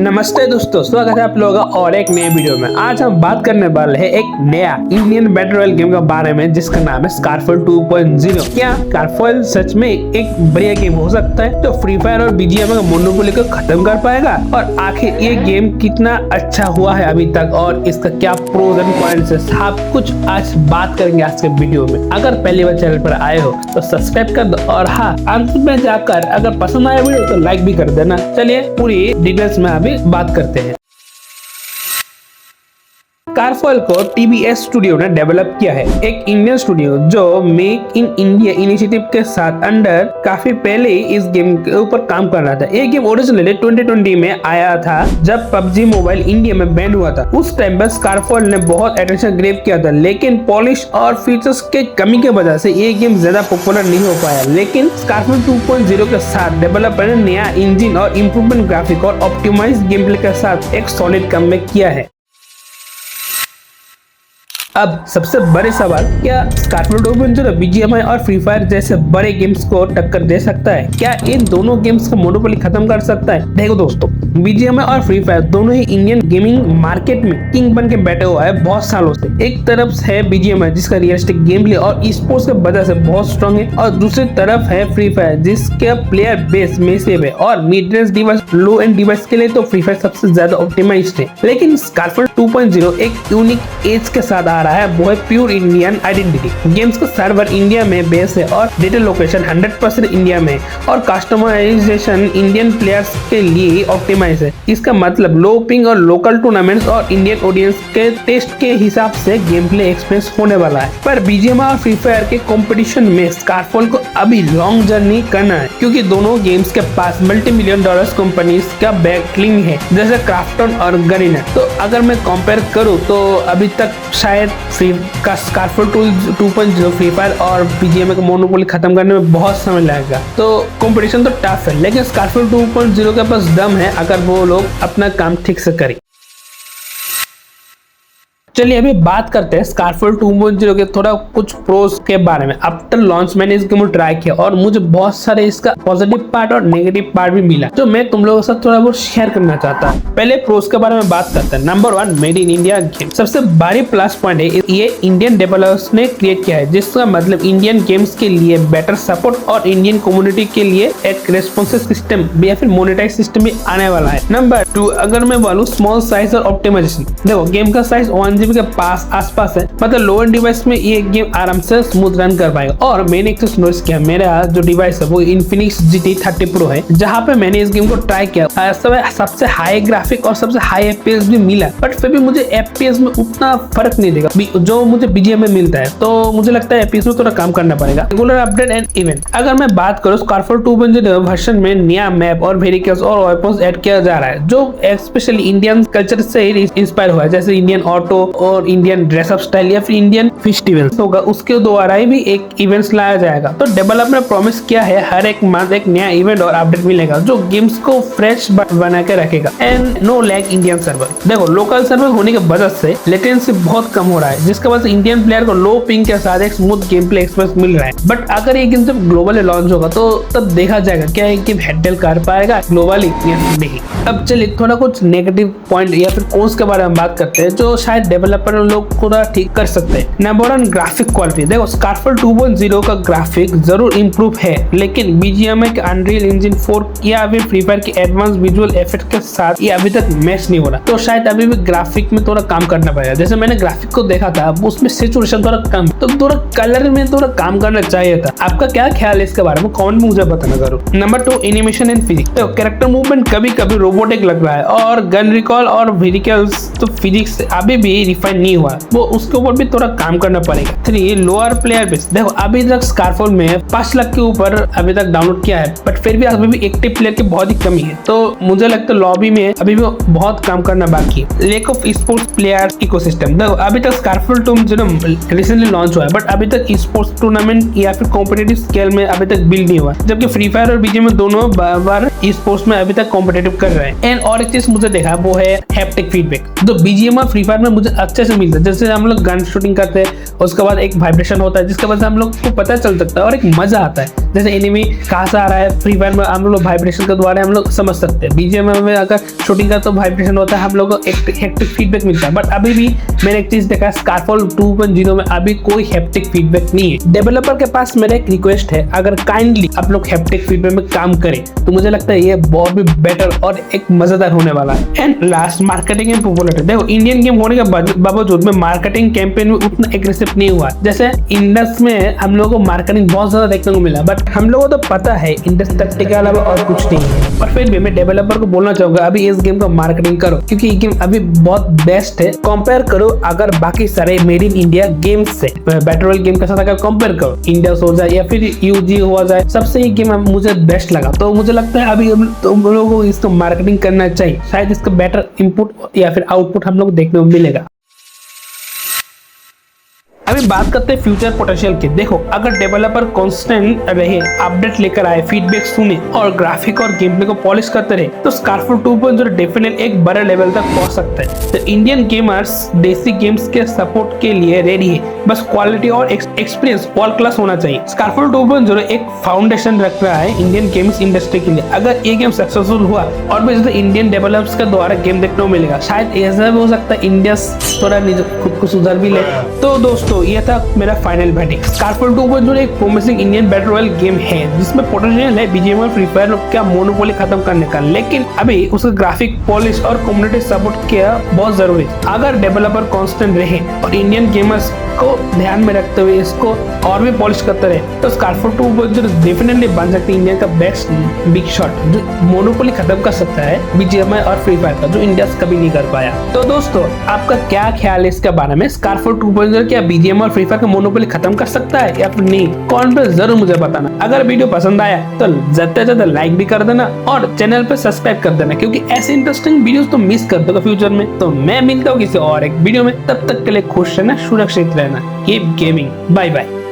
नमस्ते दोस्तों, स्वागत है आप लोगों का और एक नए वीडियो में। आज हम बात करने वाले हैं एक नया इंडियन बैटल रॉयल गेम के बारे में जिसका नाम है स्कारफॉल 2.0। क्या स्कारफॉल सच में एक बढ़िया गेम हो सकता है जो फ्री फायर और बीजीएमआई का मोनोपोली को खत्म कर पाएगा? और आखिर ये गेम कितना अच्छा हुआ है अभी तक और इसका क्या प्रोज एंड कॉन्स है, सब कुछ आज बात करेंगे आज के वीडियो में। अगर पहली बार चैनल पर आए हो तो सब्सक्राइब कर दो और हाँ, अंत में जाकर अगर पसंद आया वीडियो तो लाइक भी कर देना। चलिए पूरी डिटेल्स में अभी बात करते हैं। स्कारफॉल को टीबीएस स्टूडियो ने डेवलप किया है, एक इंडियन स्टूडियो जो मेक इन इंडिया इनिशिएटिव के साथ अंडर काफी पहले इस गेम के ऊपर काम कर रहा था। ये गेम ओरिजिनली 2020 में आया था जब पबजी मोबाइल इंडिया में बैन हुआ था। उस टाइम पर स्कारफॉल ने बहुत अटेंशन ग्रैब किया था, लेकिन पॉलिश और फीचर्स के कमी के वजह से ये गेम ज्यादा पॉपुलर नहीं हो पाया। लेकिन स्कारफॉल 2.0 के साथ डेवलपर ने नया इंजन और इम्प्रूवमेंट ग्राफिक और ऑप्टिमाइज्ड गेम प्ले के साथ एक सॉलिड कमबैक किया है। अब सबसे बड़े सवाल, क्या स्कारफॉल 2.0 बीजीएमआई और फ्री फायर जैसे बड़े गेम्स को टक्कर दे सकता है? क्या इन दोनों गेम्स का मोनोपोली खत्म कर सकता है? देखो दोस्तों, बीजीएमआई और फ्री फायर दोनों ही इंडियन गेमिंग मार्केट में किंग बन के बैठे हुआ है बहुत सालों से। एक तरफ है बीजीएमआई जिसका रियलिस्टिक गेम प्ले और स्पोर्ट्स के वजह से बहुत स्ट्रॉन्ग है, और दूसरी तरफ है फ्री फायर जिसका प्लेयर बेस मैसिव है और mid range device, low and device के लिए तो फ्री फायर सबसे ज्यादा ऑप्टिमाइज्ड है। लेकिन स्कारफॉल 2.0 एक यूनिक एज के साथ आ रहा है, वो है प्योर इंडियन आइडेंटिटी। गेम्स का सर्वर इंडिया में बेस है और डेटा लोकेशन 100% इंडिया में, और कस्टमाइजेशन इंडियन प्लेयर्स के लिए ऑप्टिमाइज है। इसका मतलब लो पिंग और लोकल टूर्नामेंट्स और इंडियन ऑडियंस के टेस्ट के हिसाब से गेम प्ले एक्सपीरियंस होने वाला है। पर बीजीएमआई और फ्री फायर के कंपटीशन में स्कारफॉल को अभी लॉन्ग जर्नी करना है, क्योंकि दोनों गेम्स के पास $multi-million कंपनीज का बैकलिंग है जैसे क्राफ्टन और गरीना। तो अगर मैं कंपेयर करूँ तो अभी तक शायद स्कारफॉल 2.0 फ्री फायर और बीजीएमआई का मोनोपोली खत्म करने में बहुत समय लगेगा। तो कंपटीशन तो टफ है, लेकिन स्कारफॉल 2.0 के पास दम है अगर वो लोग अपना काम ठीक से करें। चलिए अभी बात करते हैं स्कारफॉल 2.0 के थोड़ा कुछ प्रोज के बारे में। आफ्टर लॉन्च मैंने इस गेम को ट्राई किया और मुझे बहुत सारे इसका पॉजिटिव पार्ट और नेगेटिव पार्ट भी मिला, जो मैं तुम लोगों के साथ थोड़ा बहुत शेयर करना चाहता हूँ। पहले प्रोज के बारे में बात करते हैं। Number 1, made in India game. सबसे बड़ी प्लस पॉइंट है ये इंडियन डेवलपर्स ने क्रिएट किया है, जिसका मतलब इंडियन गेम्स के लिए बेटर सपोर्ट और इंडियन कम्युनिटी के लिए एक रेस्पॉन्सिव सिस्टम या फिर मोनेटाइज सिस्टम भी आने वाला है। नंबर 2, अगर मैं बोलूं स्मॉल साइज और ऑप्टिमाइजेशन, देखो गेम का साइज 1 GB के पास आसपास है, मतलब लो एंड डिवाइस में ये गेम आराम से स्मूथ रन कर पाएगा। और मैंने एक चीज नोटिस किया, मेरा जो डिवाइस है वो इन्फिनिक्स GT 30 Pro है, जहाँ पे मैंने इस गेम को ट्राई किया सबसे हाई ग्राफिक और सबसे हाई FPS भी मिला, बट फिर भी मुझे FPS में उतना फर्क नहीं देगा जो मुझे BGM में मिलता है। तो मुझे लगता है FPS में थोड़ा काम करना पड़ेगा। रेगुलर अपडेट एंड इवेंट, अगर मैं बात करूँ स्कारफॉल 2.0 वर्जन में नया मैप और वेहिकल्स और वेपन्स ऐड किया जा रहा है, जो स्पेशली इंडियन कल्चर से इंस्पायर हुआ है, जैसे इंडियन ऑटो और इंडियन ड्रेस अप स्टाइल या फिर इंडियन फेस्टिवल्स होगा, उसके द्वारा ही भी एक इवेंट्स लाया जाएगा। तो डेवलपर ने प्रॉमिस किया है हर एक मंथ एक नया इवेंट और अपडेट मिलेगा जो गेम्स को फ्रेश बना के रखेगा। And no lag Indian server, देखो लोकल सर्वर होने की वजह से लेटेंसी बहुत कम हो रहा है, जिसके वजह से इंडियन प्लेयर को लो पिंग के साथ एक स्मूथ गेम प्ले एक्सपीरियंस मिल रहा है। बट अगर ये गेम जब ग्लोबली लॉन्च होगा तो तब देखा जाएगा क्या ये गेम हैंडल कर पाएगा ग्लोबली या नहीं। अब चलिए थोड़ा कुछ नेगेटिव पॉइंट या फिर कोन्स के बारे में बात करते हैं, जो शायद डेवलपर लोग थोड़ा ठीक कर सकते हैं। Number 1, graphic quality. देखो स्कारफॉल 2.0 का ग्राफिक जरूर इम्प्रूव है, लेकिन बीजीएमआई के अनरियल इंजन 4 या अभी फ्री फायर के एडवांस विजुअल इफेक्ट के साथ ये अभी तक मैच नहीं हो रहा। तो शायद अभी भी ग्राफिक में थोड़ा काम करना पड़ेगा। जैसे मैंने ग्राफिक को देखा था, उसमें सैचुरेशन थोड़ा कम, तो थोड़ा कलर में थोड़ा काम करना चाहिए था। आपका क्या ख्याल है इसके बारे में? कमेंट में मुझे बताना करो। Number 2, animation and physics. तो कैरेक्टर मूवमेंट कभी कभी रोबोटिक लग रहा है, और गन रिकॉल और व्हीकल्स तो फिजिक्स अभी भी रिफाइन नहीं हुआ, वो उसके ऊपर भी थोड़ा काम करना पड़ेगा। 3, लोअर प्लेयर बेस। देखो अभी तक स्कारफॉल में 5 लाख के ऊपर अभी तक डाउनलोड किया है, बट फिर भी अभी भी एक्टिव प्लेयर की बहुत ही कमी है। तो मुझे लगता है लॉबी में अभी भी बहुत काम करना बाकी है। Lake of sports player ecosystem. देखो अभी तक स्कारफॉल 2.0 रिसेंटली लॉन्च हुआ है, बट अभी तक स्पोर्ट्स टूर्नामेंट या फिर कॉम्पिटेटिव स्केल में अभी तक बिल्ड नहीं हुआ, जबकि फ्री फायर और बीजीएमआई दोनों बार स्पोर्ट्स में अभी तक कॉम्पिटेटिव कर रहे हैं। एंड और एक चीज मुझे देखा वो है हैप्टिक फीडबैक। तो बीजीएमआई फ्री फायर में मुझे अच्छे से मिलता है। जैसे हम लोग गन शूटिंग करते हैं, उसके बाद एक वाइब्रेशन होता है जिसके वजह से हम लोग को पता चल सकता है और एक मजा आता है। जैसे एनिमी कहाँ से आ रहा है, फ्री फायर में हम लोग वाइब्रेशन के द्वारा हम लोग समझ सकते हैं। बीजीएमआई में अगर शूटिंग का तो वाइब्रेशन होता है, हम लोग को एक हैप्टिक फीडबैक मिलता है। बट अभी भी मैंने एक चीज देखा है, स्कारफॉल 2.0 में अभी कोई हैप्टिक फीडबैक नहीं है। डेवलपर के पास मेरा एक रिक्वेस्ट है, अगर काइंडली आप लोग हैप्टिक फीडबैक में काम करें तो मुझे लगता है ये बहुत भी बेटर और एक मजेदार होने वाला है। And last, marketing and popularity. देखो, इंडियन गेम होने के बावजूद में मार्केटिंग कैंपेन में उतना एग्रेसिव नहीं हुआ। जैसे इंडस में हम लोगों को मार्केटिंग बहुत ज्यादा देखने को मिला, बट हम लोगों को तो पता है इंडस टैक्टिक के अलावा और कुछ नहीं है। और फिर भी मैं डेवलपर को बोलना चाहूंगा, अभी इस गेम का मार्केटिंग करो, क्योंकि ये गेम अभी बहुत बेस्ट है। कंपेयर करो अगर बाकी सारे मेड इन इंडिया गेम्स से, बैटल रॉयल गेम के साथ अगर कंपेयर करो, इंडियस हो जाए या फिर यूजी हो जाए, सबसे ये गेम मुझे बेस्ट लगा। तो मुझे लगता है अभी हम लोगों को इसको मार्केटिंग करना चाहिए, शायद इसका बेटर इनपुट या फिर आउटपुट हम लोग देखने को मिलेगा। अभी बात करते हैं फ्यूचर पोटेंशियल की। देखो, अगर डेवलपर कांस्टेंट रहे, अपडेट लेकर आए, फीडबैक सुने और ग्राफिक और गेम प्ले को पॉलिश करते रहे, तो स्कारफॉल 2.0 डेफिनेटली एक बड़े लेवल तक पहुंच सकता है। तो इंडियन गेमर्स देसी गेम्स के सपोर्ट के लिए रेडी है, बस क्वालिटी और एक्सपीरियंस वर्ल्ड क्लास होना चाहिए। स्कारफॉल 2.0 एक फाउंडेशन रख रहा है इंडियन गेम्स इंडस्ट्री के लिए। अगर ये गेम सक्सेसफुल हुआ और भी इंडियन डेवलपर्स के द्वारा गेम देखने को मिलेगा, शायद ऐसा भी हो सकता है इंडिया थोड़ा खुद को सुधार भी ले। तो दोस्तों, ये था मेरा फाइनल वर्डिक्ट। स्कारफॉल 2.0 एक promising Indian battle royal game है जिसमें पोटेंशियल है बीजीएमआई फ्री फायर का मोनोपोली खत्म करने का, लेकिन अभी उसका ग्राफिक पॉलिश और कम्युनिटी सपोर्ट किया बहुत जरूरी है। अगर डेवलपर कांस्टेंट रहे और इंडियन गेमर्स को ध्यान में रखते हुए इसको और भी पॉलिश करते रहे, तो स्कारफॉल 2.0 डेफिनेटली बन सकती है इंडिया का बेस्ट बिग शॉट, जो मोनोपोली खत्म कर सकता है बीजीएमआई और फ्री फायर का, जो इंडिया कभी नहीं कर पाया। तो दोस्तों, आपका क्या ख्याल है इसके बारे में? स्कारफॉल 2.0 क्या बीजीएमआई और फ्री फायर का मोनोपोली खत्म कर सकता है या फिर नहीं? कमेंट पे जरूर मुझे बताना। अगर वीडियो पसंद आया तो ज्यादा से ज्यादा लाइक भी कर देना और चैनल पे सब्सक्राइब कर देना, क्योंकि ऐसे इंटरेस्टिंग वीडियोस तो मिस कर दोगे फ्यूचर में। तो मैं मिलता हूँ किसी और एक वीडियो में, तब तक के लिए खुश रहना, सुरक्षित रहना। Keep gaming, bye bye.